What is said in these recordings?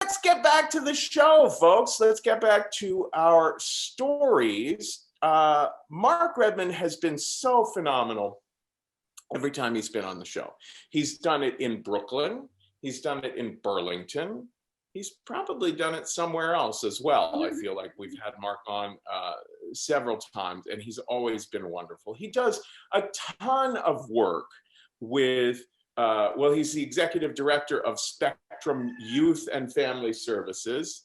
let's get back to the show, folks. Let's get back to our stories. Mark Redmond has been so phenomenal every time he's been on the show. He's done it in Brooklyn. He's done it in Burlington. He's probably done it somewhere else as well. I feel like we've had Mark on several times, and he's always been wonderful. He does a ton of work with, well, he's the executive director of Spectrum Youth and Family Services.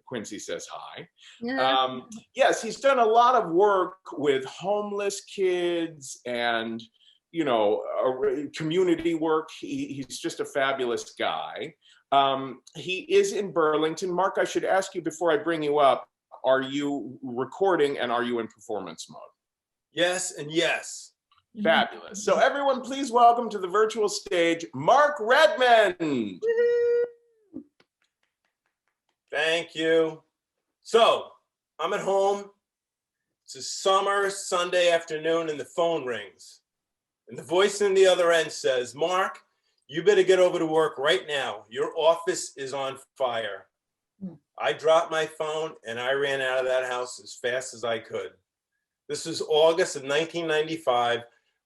Quincy says hi. Yeah. Yes, he's done a lot of work with homeless kids and, you know, community work. He's just a fabulous guy. He is in Burlington. Mark, I should ask you before I bring you up, are you recording and are you in performance mode? Yes and yes. Fabulous. So everyone, please welcome to the virtual stage, Mark Redmond. Thank you. So I'm at home. It's a summer Sunday afternoon and the phone rings. And the voice on the other end says, Mark, you better get over to work right now. Your office is on fire. I dropped my phone and I ran out of that house as fast as I could. This was August of 1995.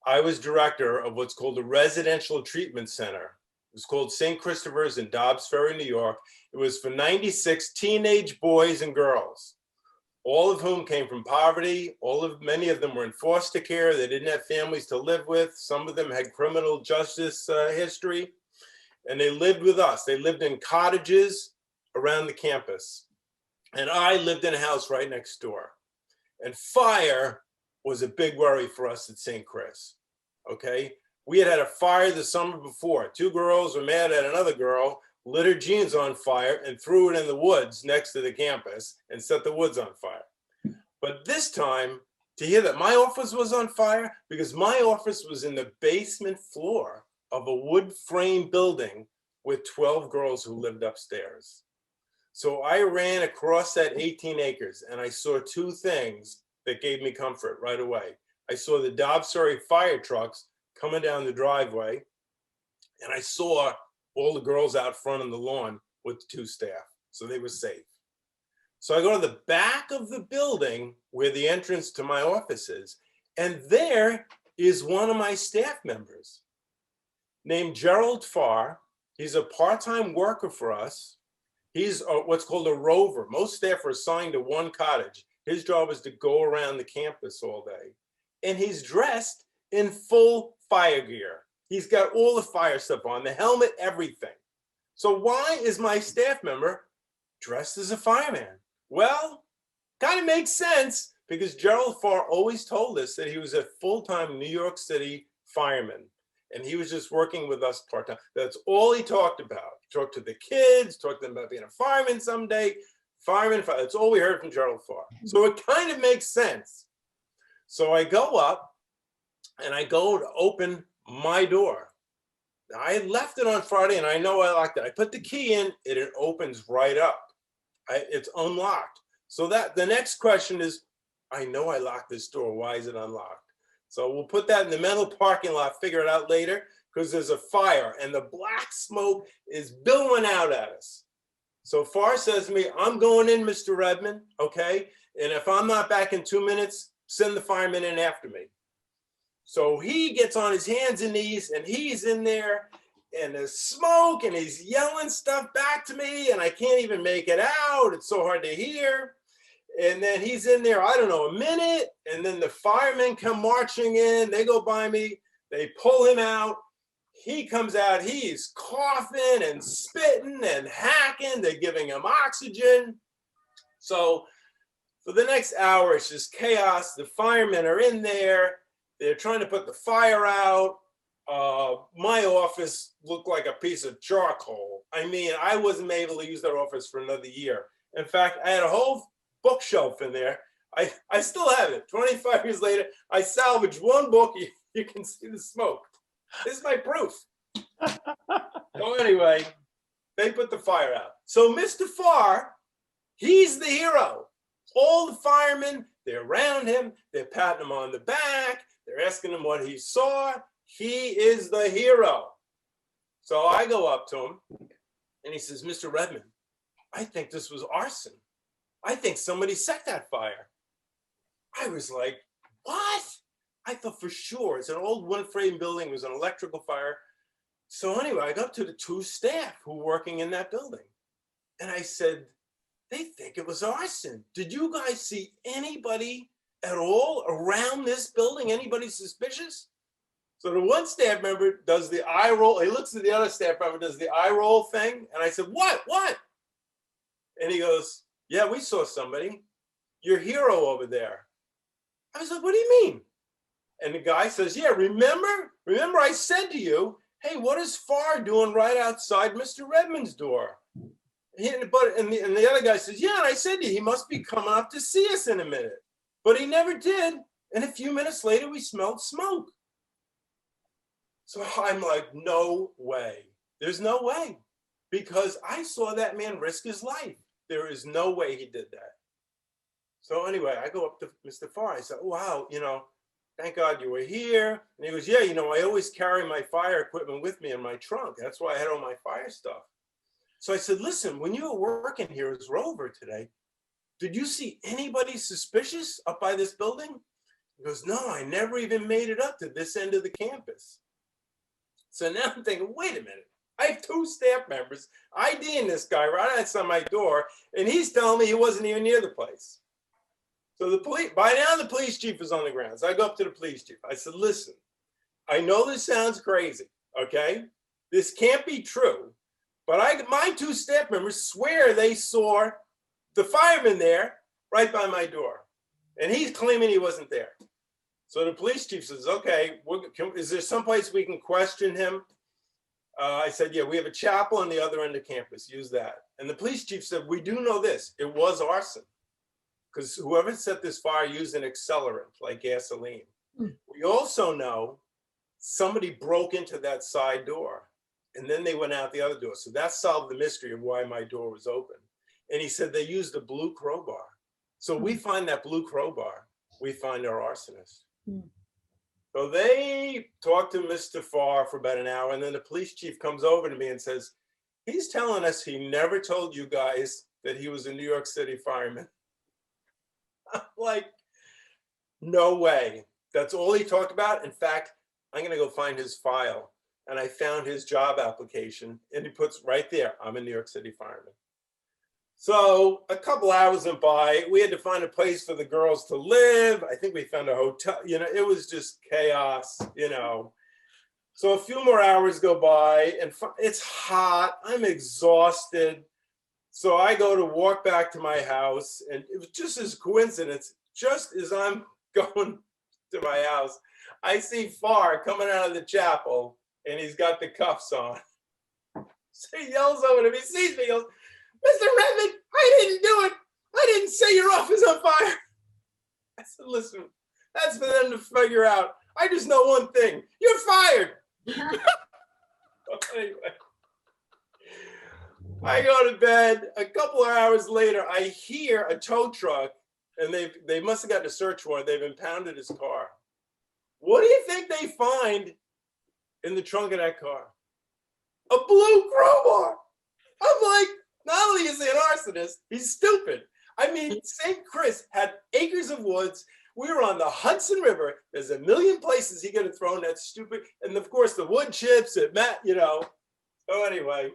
I was director of what's called a residential treatment center. It was called St. Christopher's in Dobbs Ferry, New York. It was for 96 teenage boys and girls, all of whom came from poverty. Many of them were in foster care. They didn't have families to live with. Some of them had criminal justice history, and they lived with us. They lived in cottages around the campus, and I lived in a house right next door. And fire was a big worry for us at St. Chris, okay? We had had a fire the summer before. Two girls were mad at another girl, lit her jeans on fire and threw it in the woods next to the campus and set the woods on fire. But this time, to hear that my office was on fire, because my office was in the basement floor of a wood frame building with 12 girls who lived upstairs. So I ran across that 18 acres and I saw two things that gave me comfort right away. I saw the Dobbs Ferry fire trucks coming down the driveway, and I saw all the girls out front on the lawn with the two staff, so they were safe. So I go to the back of the building where the entrance to my office is, and there is one of my staff members named Gerald Farr. He's a part-time worker for us. He's what's called a rover. Most staff are assigned to one cottage. His job is to go around the campus all day. And he's dressed in full fire gear. He's got all the fire stuff on, the helmet, everything. So why is my staff member dressed as a fireman? Well, kind of makes sense because Gerald Farr always told us that he was a full-time New York City fireman. And he was just working with us part-time. That's all he talked about. He talked to the kids, talked to them about being a fireman someday. Fireman, that's all we heard from Gerald Farr. So it kind of makes sense. So I go up and I go to open my door. Now, I left it on Friday and I know I locked it. I put the key in and it opens right up. It's unlocked. So that the next question is, I know I locked this door. Why is it unlocked? So we'll put that in the mental parking lot, figure it out later, because there's a fire and the black smoke is billowing out at us. So Farr says to me, I'm going in, Mr. Redmond, okay? And if I'm not back in 2 minutes, send the fireman in after me. So he gets on his hands and knees and he's in there and there's smoke and he's yelling stuff back to me and I can't even make it out. It's so hard to hear. And then he's in there, I don't know, a minute. And then the firemen come marching in. They go by me. They pull him out. He comes out. He's coughing and spitting and hacking. They're giving him oxygen. So for the next hour, it's just chaos. The firemen are in there. They're trying to put the fire out. My office looked like a piece of charcoal. I mean, I wasn't able to use that office for another year. In fact, I had a whole bookshelf in there. I still have it. 25 years later, I salvaged one book. You can see the smoke. This is my proof. So anyway, they put the fire out. So Mr. Farr, he's the hero. All the firemen, they're around him. They're patting him on the back. They're asking him what he saw. He is the hero. So I go up to him and he says, Mr. Redmond, I think this was arson. I think somebody set that fire. I was like, what? I thought for sure it's an old one frame building. It was an electrical fire. So anyway, I got to the two staff who were working in that building. And I said, they think it was arson. Did you guys see anybody at all around this building? Anybody suspicious? So the one staff member does the eye roll. He looks at the other staff member, does the eye roll thing. And I said, what? And he goes, yeah, we saw somebody. Your hero over there. I was like, what do you mean? And the guy says, yeah, remember I said to you, hey, what is Farr doing right outside Mr. Redmond's door? And the other guy says, yeah, and I said to you, he must be coming up to see us in a minute. But he never did. And a few minutes later, we smelled smoke. So I'm like, no way. There's no way. Because I saw that man risk his life. There is no way he did that. So anyway, I go up to Mr. Farr. I said, wow, thank God you were here. And he goes, yeah, I always carry my fire equipment with me in my trunk. That's why I had all my fire stuff. So I said, listen, when you were working here as Rover today, did you see anybody suspicious up by this building? He goes, no, I never even made it up to this end of the campus. So now I'm thinking, wait a minute. I have two staff members IDing this guy right outside my door, and he's telling me he wasn't even near the place. So by now the police chief is on the ground. So I go up to the police chief. I said, listen, I know this sounds crazy, okay? This can't be true, but my two staff members swear they saw the fireman there right by my door. And he's claiming he wasn't there. So the police chief says, okay, is there someplace we can question him? I said, yeah, we have a chapel on the other end of campus. Use that. And the police chief said, we do know this. It was arson. Because whoever set this fire used an accelerant like gasoline. We also know somebody broke into that side door and then they went out the other door. So that solved the mystery of why my door was open. And he said they used a blue crowbar. So we find that blue crowbar, we find our arsonist. So they talked to Mr. Farr for about an hour, and then the police chief comes over to me and says, he's telling us he never told you guys that he was a New York City fireman. I'm like, no way. That's all he talked about. In fact, I'm going to go find his file. And I found his job application, and he puts right there, I'm a New York City fireman. So a couple hours went by. We had to find a place for the girls to live. I think we found a hotel. It was just chaos, So a few more hours go by, and it's hot. I'm exhausted. So I go to walk back to my house, and it was just as coincidence, just as I'm going to my house, I see Farr coming out of the chapel, and he's got the cuffs on. So he yells over to me, sees me, he goes, Mr. Redmond, I didn't do it. I didn't say your office on fire. I said, listen, that's for them to figure out. I just know one thing. You're fired. Anyway, I go to bed. A couple of hours later, I hear a tow truck, and they must have gotten a search warrant. They've impounded his car. What do you think they find in the trunk of that car? A blue crowbar. I'm like, not only is he an arsonist, he's stupid. I mean, St. Chris had acres of woods. We were on the Hudson River. There's a million places he could have thrown that stupid, and of course the wood chips at Matt, So anyway,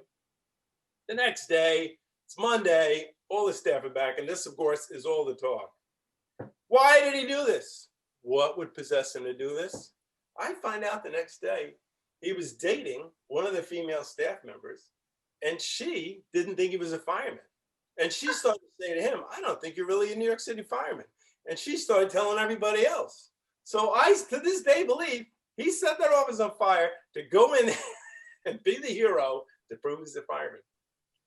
the next day, it's Monday, all the staff are back, and this, of course, is all the talk. Why did he do this? What would possess him to do this? I find out the next day he was dating one of the female staff members, and she didn't think he was a fireman. And she started to say to him, I don't think you're really a New York City fireman. And she started telling everybody else. So I, to this day, believe he set that office on fire to go in and be the hero to prove he's a fireman.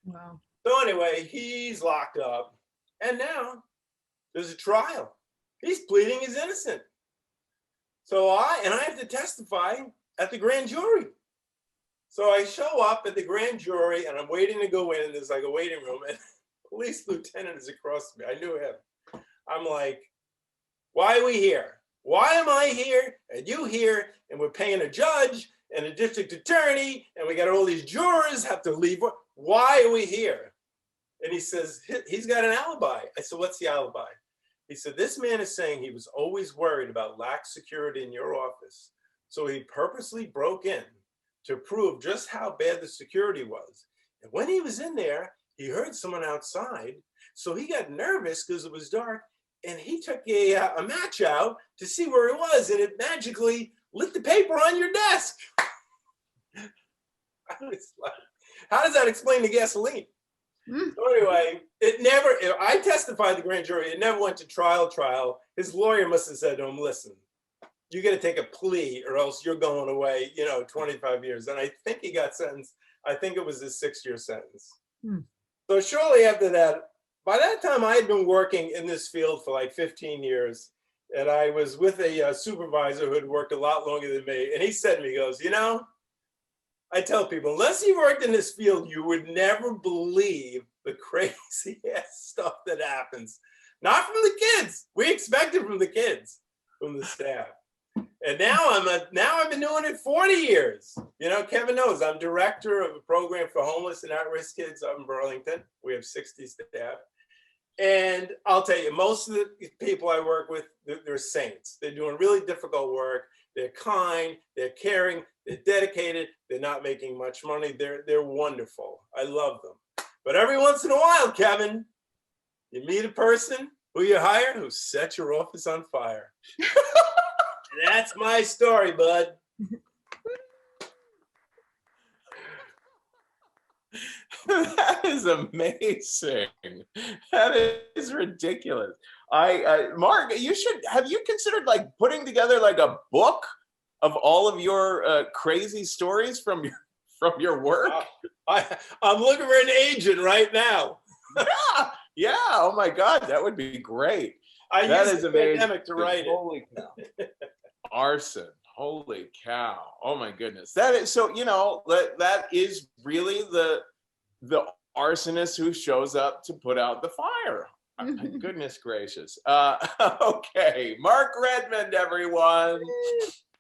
Wow. So anyway, he's locked up. And now there's a trial. He's pleading he's innocent. So I have to testify at the grand jury. So I show up at the grand jury, and I'm waiting to go in. There's like a waiting room, and police lieutenant is across from me. I knew him. I'm like, why are we here? Why am I here and you here? And we're paying a judge and a district attorney, and we got all these jurors have to leave. Why are we here? And he says, he's got an alibi. I said, what's the alibi? He said, this man is saying he was always worried about lax security in your office. So he purposely broke in to prove just how bad the security was. And when he was in there, he heard someone outside. So he got nervous because it was dark. And he took a match out to see where it was. And it magically lit the paper on your desk. I was like, how does that explain the gasoline? So anyway, I testified to the grand jury. It never went to trial. His lawyer must have said to him, listen, you got to take a plea or else you're going away, 25 years. And I think he got sentenced. I think it was a 6-year sentence. So shortly after that, by that time I had been working in this field for like 15 years. And I was with a supervisor who had worked a lot longer than me. And he said to me, he goes, I tell people, unless you worked in this field, you would never believe the crazy ass stuff that happens. Not from the kids. We expect it from the kids, from the staff. And now I've been doing it 40 years. Kevin knows I'm director of a program for homeless and at-risk kids up in Burlington. We have 60 staff. And I'll tell you, most of the people I work with, they're saints. They're doing really difficult work. They're kind, they're caring, they're dedicated, they're not making much money. They're wonderful. I love them. But every once in a while, Kevin, you meet a person who you hire who sets your office on fire. That's my story, bud. That is amazing. That is ridiculous. Mark, have you considered like putting together like a book of all of your crazy stories from your work? I'm looking for an agent right now. Yeah. Oh my God, that would be great. That is amazing to write it. Holy cow. Arson. Holy cow. Oh my goodness. That is so. That is really the arsonist who shows up to put out the fire. Goodness gracious. Okay, Mark Redmond, everyone.